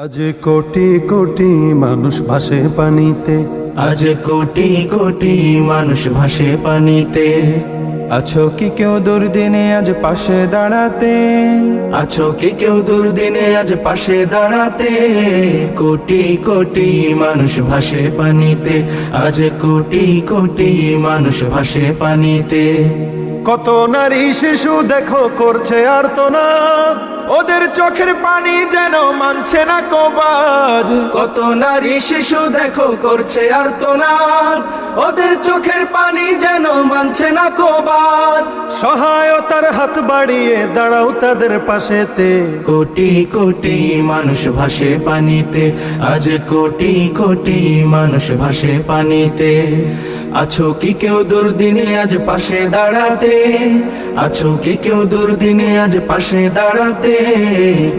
আজ কোটি কোটি মানুষ ভাসে পানিতে, আজ কোটি কোটি মানুষ ভাসে পানিতে। আছো কি কেউ দুর্দিনে আজ পাশে দাঁড়াতে? আছো কি কেউ দুর্দিনে আজ পাশে দাঁড়াতে? কোটি কোটি মানুষ ভাসে পানিতে, আজ কোটি কোটি মানুষ ভাসে পানিতে। কত নারী শিশু দেখো করছে আর্তনাদ, ওদের চোখের পানি যেন মানছে না কবাদ। কত নারী শিশু দেখো করছে আর্তনাদ, ওদের চোখের পানি যেন মানছে না কবাদ। সহায়তার হাত বাড়িয়ে দাঁড়াও তাদের পাশেতে। কোটি কোটি মানুষ ভাসে পানিতে, আজ কোটি কোটি মানুষ ভাসে পানিতে। আছো কি কেউ দুর্দিনে আজ পাশে দাঁড়াতে? আছো কি কেউ দুর্দিনে আজ পাশে দাঁড়াতে?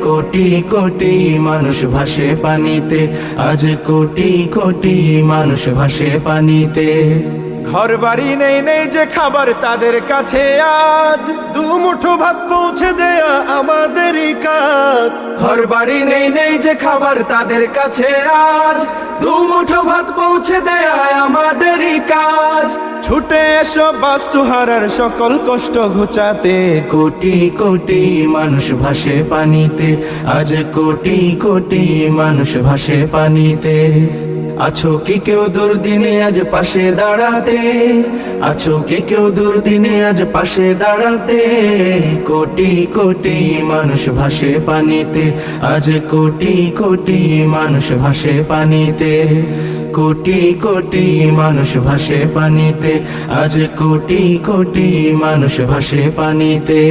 কোটি কোটি মানুষ ভাসে পানিতে, আজ কোটি কোটি মানুষ ভাসে পানিতে। ঘর বাড়ি নেই নেই যে খাবার তাদের কাছে, আজ দু মুঠো ভাত পৌঁছে দেয়া আমাদেরই কাজ। ঘর বাড়ি নেই নেই যে খাবার তাদের কাছে, আজ দু মুঠো ভাত পৌঁছে দেয়া আমাদেরই কাজ। ছুটে এসো বাস্তুহারার সকল কষ্ট ঘুচাতে। কোটি কোটি মানুষ ভাসে পানিতে, আজ কোটি কোটি মানুষ ভাসে পানিতে। আছো কি কেউ দুর্দিনে আজ পাশে দাঁড়াতে? আছো কি কেউ দুর্দিনে আজ পাশে দাঁড়াতে? কোটি কোটি মানুষ ভাসে পানিতে, আজ কোটি কোটি মানুষ ভাসে পানিতে। কোটি কোটি মানুষ ভাসে পানিতে, আজ কোটি কোটি মানুষ ভাসে পানিতে।